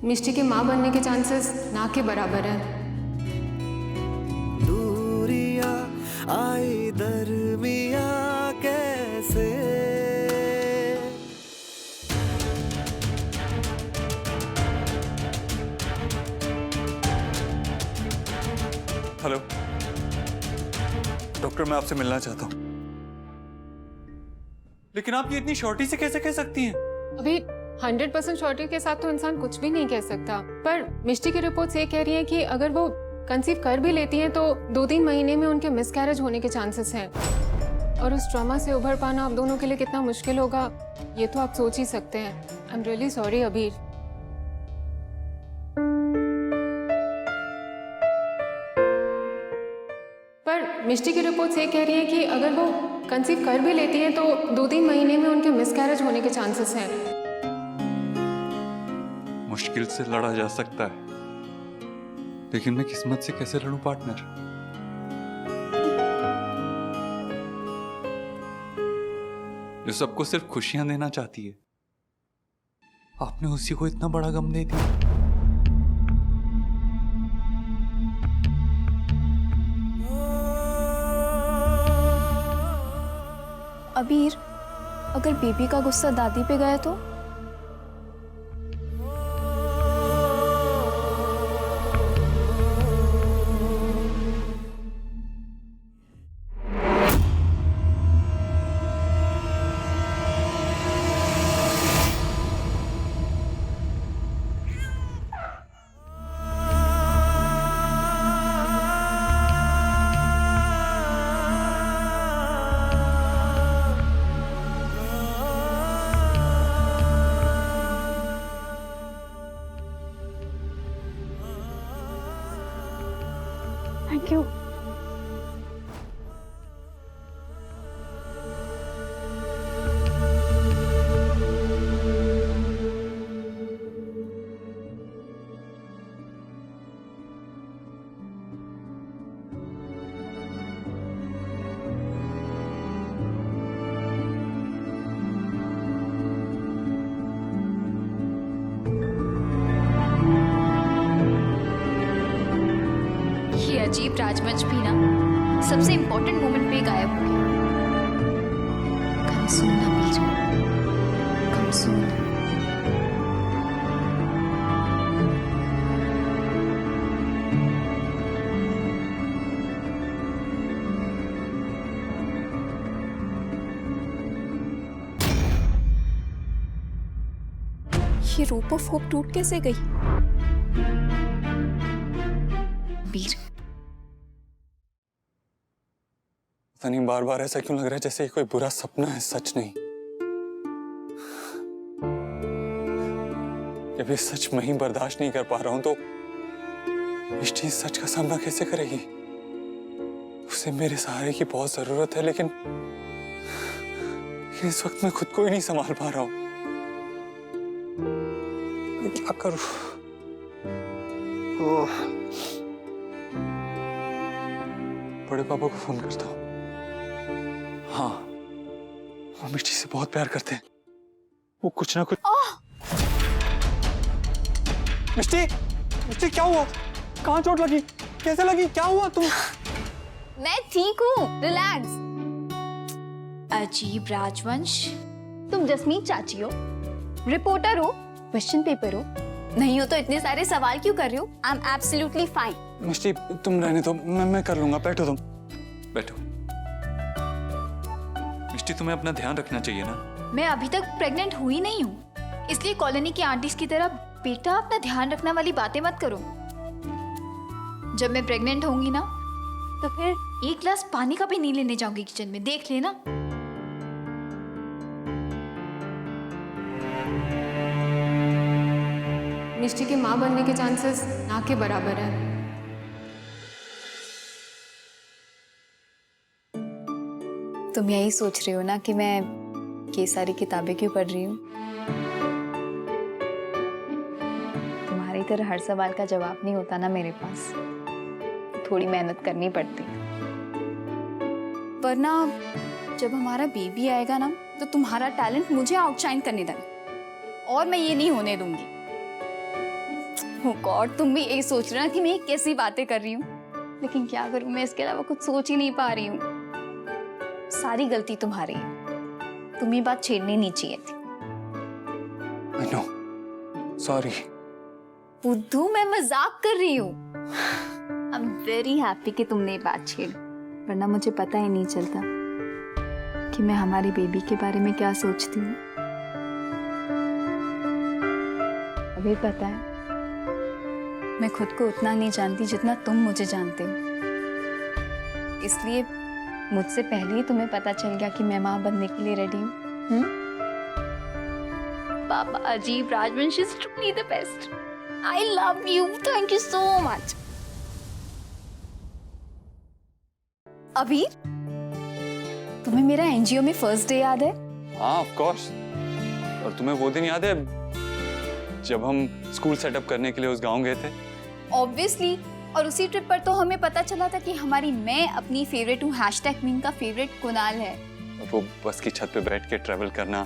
मिष्टी के माँ बनने के चांसेस ना के बराबर है। दूरियां आई दरमिया कैसे। हेलो डॉक्टर, मैं आपसे मिलना चाहता हूँ। लेकिन आप ये इतनी शॉर्टी से कैसे कह सकती हैं? अभी 100% श्योरिटी के साथ तो इंसान कुछ भी नहीं कह सकता, पर मिष्टी की रिपोर्ट्स ये कह रही हैं कि अगर वो कंसीव कर भी लेती हैं तो 2-3 महीने में उनके मिसकैरेज होने के चांसेस हैं। और उस ट्रॉमा से उभर पाना आप दोनों के लिए कितना मुश्किल होगा ये तो आप सोच ही सकते हैं। आई एम रियली सॉरी अबीर। पर मिष्टी की रिपोर्ट्स ये कह रही है कि अगर वो कंसीव कर भी लेती हैं तो 2-3 महीने में उनके मिसकैरेज होने के चांसेस हैं। मुश्किल से लड़ा जा सकता है, लेकिन मैं किस्मत से कैसे लड़ूं पार्टनर? जो सबको सिर्फ खुशियां देना चाहती है, आपने उसी को इतना बड़ा गम दे दिया। अबीर, अगर बेबी का गुस्सा दादी पे गया तो? Thank you. अजीब राजवंश भी ना सबसे इम्पोर्टेंट मोमेंट पे गायब हो गया। कम सून अबीर, कम सून। ये रोप ऑफ होप टूट कैसे गई? अबीर, पता नहीं बार बार ऐसा क्यों लग रहा है जैसे कोई बुरा सपना है, सच नहीं। जब ये सच मैं ही बर्दाश्त नहीं कर पा रहा हूं तो मिष्टी इस सच का सामना कैसे करेगी? उसे मेरे सहारे की बहुत जरूरत है, लेकिन इस वक्त मैं खुद को ही नहीं संभाल पा रहा हूं। मैं क्या करूं? बड़े पापा को फोन करता हूं। हाँ, वो मिष्टी से बहुत प्यार करते हैं। वो कुछ ना कुछ। मिष्टी, मिष्टी क्या हुआ? कहाँ चोट लगी? कैसे लगी? क्या हुआ तुम? मैं ठीक हूँ, रिलैक्स। अजीब राजवंश, तुम जसमीत चाची हो, रिपोर्टर हो, क्वेश्चन पेपर हो, नहीं हो तो इतने सारे सवाल क्यों कर रहे हो? I am absolutely fine. Mishti तुम रहने दो, मैं कर लूंगा। बैठो तुम, बैठो। मिष्टी तुम्हें अपना ध्यान रखना चाहिए ना। मैं अभी तक प्रेग्नेंट हुई नहीं हूँ, इसलिए कॉलोनी की आंटीज की तरह बेटा अपना ध्यान रखना वाली बातें मत करो। जब मैं प्रेग्नेंट होंगी ना तो फिर एक गिलास पानी का भी नहीं लेने जाऊंगी किचन में, देख लेना। मिष्टी के माँ बनने के चांसेस ना के बराबर है। तुम यही सोच रही हो ना कि मैं ये सारी किताबें क्यों पढ़ रही हूँ? तुम्हारी तरह हर सवाल का जवाब नहीं होता ना मेरे पास, थोड़ी मेहनत करनी पड़ती। वरना जब हमारा बेबी आएगा ना तो तुम्हारा टैलेंट मुझे आउटशाइन करने देगा, और मैं ये नहीं होने दूंगी। Oh God, तुम भी यही सोच रहे हो कि मैं कैसी बातें कर रही हूँ, लेकिन क्या करूँ, मैं इसके अलावा कुछ सोच ही नहीं पा रही हूँ। सारी गलती तुम्हारी है, तुम ये बात छेड़नी नहीं चाहिए थी। I know. Sorry. बुद्धू, मैं मजाक कर रही हूँ। I'm very happy कि तुमने ये बात छेड़ी, वरना मुझे पता ही नहीं चलता कि मैं हमारी बेबी के बारे में क्या सोचती हूँ। अभी पता है, मैं खुद को उतना नहीं जानती जितना तुम मुझे जानते हो, इसलिए मुझसे पहले ही तुम्हें पता चल गया कि मैं माँ बनने के लिए रेडी हूँ। पापा अजीब, Rajvanshi is truly the best. I love you, thank you so much. अभी तुम्हें मेरा एनजीओ में फर्स्ट डे याद है? हाँ, ऑफ कोर्स। और तुम्हें वो दिन याद है जब हम स्कूल सेटअप करने के लिए उस गांव गए थे? ऑब्वियसली। और उसी ट्रिप पर तो हमें पता चला था कि हमारी मैं अपनी फेवरेट हूँ, #मीन का फेवरेट कुणाल है। और वो बस की छत पे बैठ के ट्रेवल करना,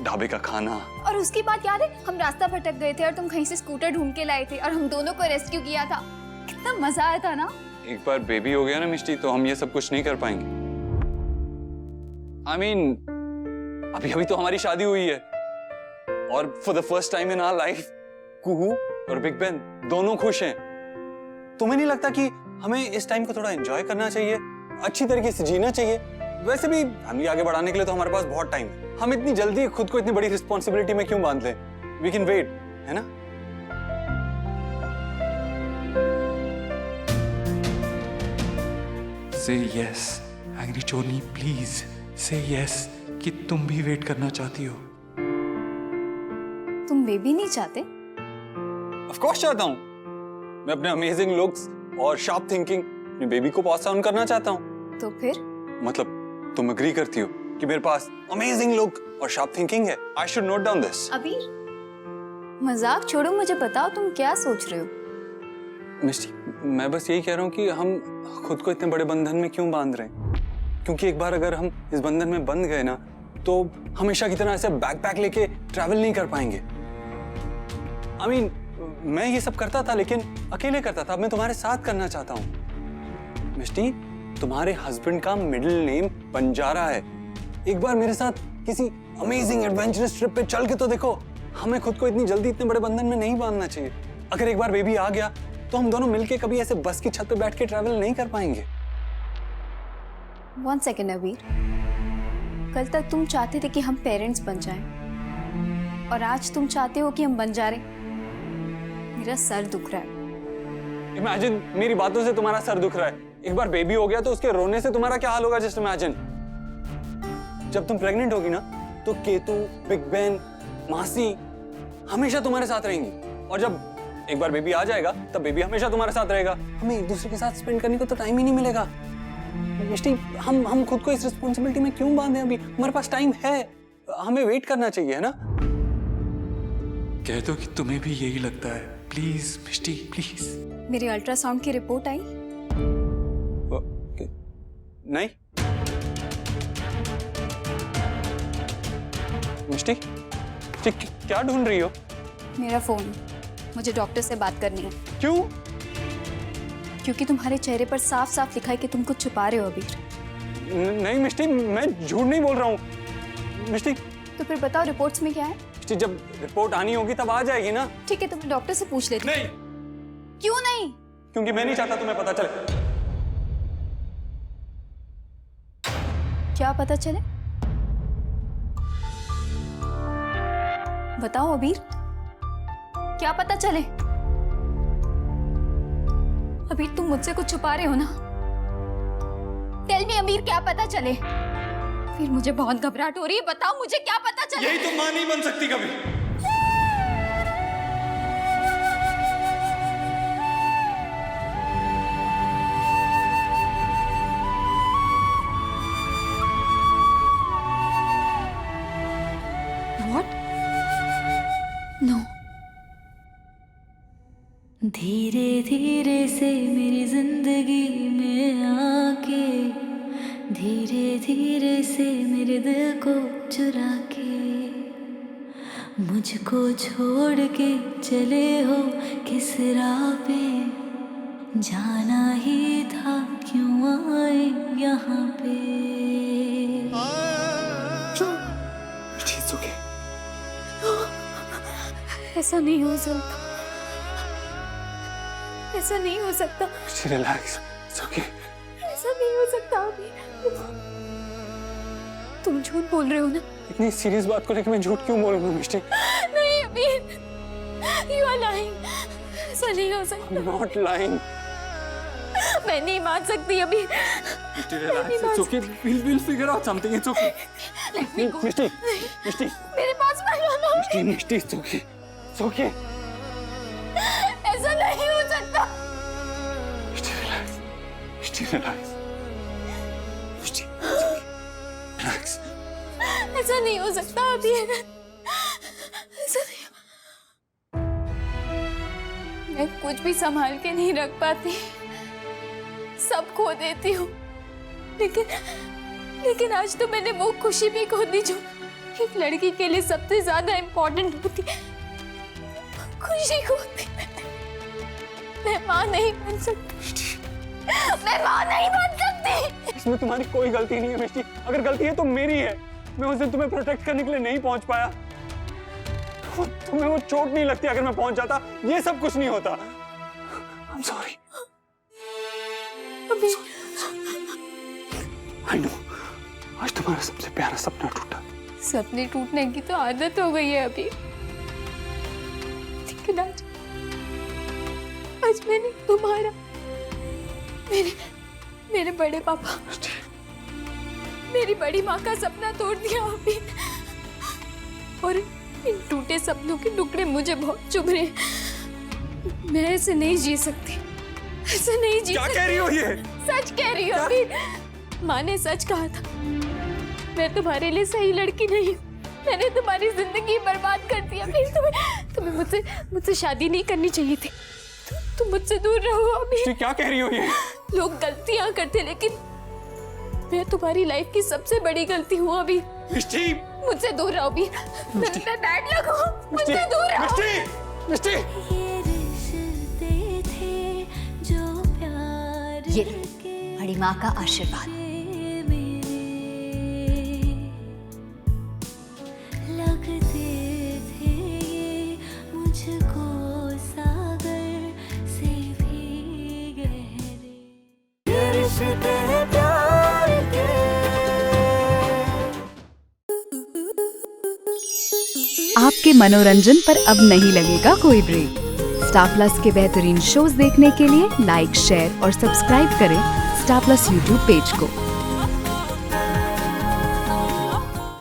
ढाबे का खाना। और उसकी बात याद है, हम रास्ता भटक गए थे और तुम कहीं से स्कूटर ढूंढ के लाए थे और हम दोनों को रेस्क्यू किया था। कितना मजा आया था ना। एक बार बेबी हो गया ना मिष्टी, तो हम ये सब कुछ नहीं कर पाएंगे। I mean, अभी अभी तो हमारी शादी हुई है और for the first time in our life Kuhu और बिग बैन दोनों खुश हैं। तुम्हें नहीं लगता कि हमें इस टाइम को थोड़ा एंजॉय करना चाहिए, अच्छी तरीके से जीना चाहिए? वैसे भी फैमिली आगे बढ़ाने के लिए तो हमारे पास बहुत टाइम है। हम इतनी जल्दी खुद को इतनी बड़ी रिस्पॉन्सिबिलिटी में क्यों बांध लें? वी कैन वेट, है ना? Say yes, angry Choni, please से यस कि तुम भी वेट करना चाहती हो। तुम बेबी नहीं चाहते? ऑफ कोर्स चाहता हूँ। मैं अपने अमेजिंग लुक्स और शार्प थिंकिंग अपनी बेबी को पास ऑन करना चाहता हूँ। तो फिर मतलब तुम एग्री करती हो कि मेरे पास अमेजिंग लुक और शार्प थिंकिंग है? I should note down this. अभी मजाक छोड़ो, मुझे बताओ तुम क्या सोच रहे हो? मिस्टी, मैं बस यही कह रहा हूँ कि हम खुद को इतने बड़े बंधन में क्यों बांध रहे हैं? क्योंकि एक बार अगर हम इस बंधन में बंध गए ना, तो हमेशा की तरह ऐसे बैकपैक लेके ट्रैवल नहीं कर पाएंगे। I mean, मैं ये सब करता था लेकिन अकेले करता था, अब मैं तुम्हारे साथ करना चाहता हूँ। मिस्टी, तुम्हारे हस्बैंड का मिडिल नेम बंजारा है। एक बार मेरे साथ किसी अमेजिंग एडवेंचरस ट्रिप पे चल के तो देखो। हमें खुद को इतनी जल्दी इतने बड़े बंधन में नहीं बांधना चाहिए। अगर एक बार बेबी आ गया तो हम दोनों मिलके कभी ऐसे बस की छत पे बैठ के ट्रैवल नहीं कर पाएंगे। 1 सेकेंड अबीर, कल तक तुम चाहते थे कि हम पेरेंट्स बन जाएं, और आज तुम चाहते हो कि हम बन जा रहे। मेरा सर दुख रहा है। इमेजिन, मेरी बातों से तुम्हारा सर दुख रहा है। एक बार बेबी हो गया तो उसके रोने से तुम्हारा क्या हाल होगा? Just imagine. जब तुम प्रेग्नेंट होगी ना, तो केतु, बिग बैन, मासी हमेशा तुम्हारे साथ रहेंगी, और जब एक बार बेबी आ जाएगा तब बेबी हमेशा तुम्हारे साथ रहेगा। हमें एक दूसरे के साथ स्पेंड करने को तो टाइम ही नहीं मिलेगा। मिष्टी, हम खुद को इस रिस्पॉन्सिबिलिटी में क्यों बांधे? अभी हमारे पास टाइम है, हमें वेट करना चाहिए, है ना? कह दो कि तुम्हें भी यही लगता है, प्लीज मिष्टी, प्लीज। मेरी अल्ट्रासाउंड की रिपोर्ट आई? नहीं। मिष्टी, क्या ढूंढ रही हो? मेरा फोन, मुझे डॉक्टर से बात करनी है। क्यों? क्योंकि तुम्हारे चेहरे पर साफ साफ लिखा है कि तुम कुछ छुपा रहे हो अबीर। नहीं मिष्टी, मैं झूठ नहीं बोल रहा हूँ। मिष्टी, तो फिर बताओ रिपोर्ट्स में क्या है? मिष्टी, जब रिपोर्ट आनी होगी तब आ जाएगी ना। ठीक है, तो मैं डॉक्टर से पूछ लेती हूँ। नहीं। क्यों नहीं? क्योंकि मैं नहीं चाहता तुम्हें पता चले। क्या पता चले? बताओ अबीर, क्या पता चले? अबीर, तुम मुझसे कुछ छुपा रहे हो ना? टेल मी अबीर, क्या पता चले? फिर मुझे बहुत घबराहट हो रही है, बताओ मुझे क्या पता चले? यही तो मां नहीं बन सकती कभी। What? No. धीरे धीरे से मेरी जिंदगी में आके, धीरे धीरे से मेरे दिल को चुरा के, मुझको छोड़ के चले हो किस राह पे, जाना ही था क्यों आए यहाँ पे। It's okay. ऐसा नहीं हो सकता, ऐसा नहीं हो सकता, Relax. It's okay. ऐसा नहीं हो सकता अभी। तुम झूठ बोल रहे हो ना? इतनी सीरियस बात को लेकर मैं झूठ क्यों बोलूंगा मिष्टी? नहीं अभी, you are lying. ऐसा नहीं हो सकता। I'm not lying. मैं नहीं मान सकती अभी। मिष्टी relax. It's okay. We'll figure out something. It's okay. मिष्टी, मिष्टी, मेरे पास मत आना। मिष्टी, मिष्टी, it's okay. It's okay. ऐसा नहीं हो सकता। मिष्टी relax. Mishti relax. Mishti, it's okay. Relax. ऐसा नहीं हो सकता अभी, ऐसा नहीं। मैं कुछ भी संभाल के नहीं रख पाती, सब खो देती हूँ, लेकिन आज तो मैंने वो खुशी भी खो दी जो एक लड़की के लिए सबसे ज्यादा इम्पोर्टेंट होती है। खुशी खो दी। मैं माँ नहीं बन सकती, मैं माँ नहीं बन सकती। इसमें तुम्हारी कोई गलती नहीं है मिष्टी। अगर गलती है तो मेरी है। मैं उस दिन तुम्हें प्रोटेक्ट करने के लिए नहीं पहुंच पाया। तुम्हें वो चोट नहीं लगती, अगर मैं पहुंच जाता ये सब कुछ नहीं होता। I'm sorry. अभी I know. आज तुम्हारा सबसे प्यारा सपना टूटा। सपने टूटने की तो आदत हो गई है अभी, लेकिन आज मैंने तुम्हारा, मेरे बड़े पापा, मेरी बड़ी माँ का सपना तोड़ दिया अभी, और इन टूटे सपनों के टुकड़े मुझे बहुत चुभ रहे। मैं ऐसे नहीं जी सकती, ऐसे नहीं जी क्या सकती। कह रही हो ये? सच कह रही हो अभी। माँ ने सच कहा था, मैं तुम्हारे लिए सही लड़की नहीं हूँ। मैंने तुम्हारी जिंदगी बर्बाद कर दी। अभी तुम्हें मुझसे शादी नहीं करनी चाहिए थी। तुम मुझसे दूर रहो अभी। क्या कह रही हो ये? लोग गलतियां करते, लेकिन मैं तुम्हारी लाइफ की सबसे बड़ी गलती हूँ अभी। मिष्टी, मुझसे दूर रहो अभी। मैं बैड लग हूँ, मुझसे दूर रहो। मिष्टी, मिष्टी। ये रिश्ते थे जो प्यार ये बड़ी माँ का आशीर्वाद। लगते थे ये मुझको सागर से भी गहरे। ये रिश्ते प्यार के। आपके मनोरंजन पर अब नहीं लगेगा कोई ब्रेक। स्टार प्लस के बेहतरीन शोज देखने के लिए लाइक, शेयर और सब्सक्राइब करें स्टार प्लस यूट्यूब पेज को।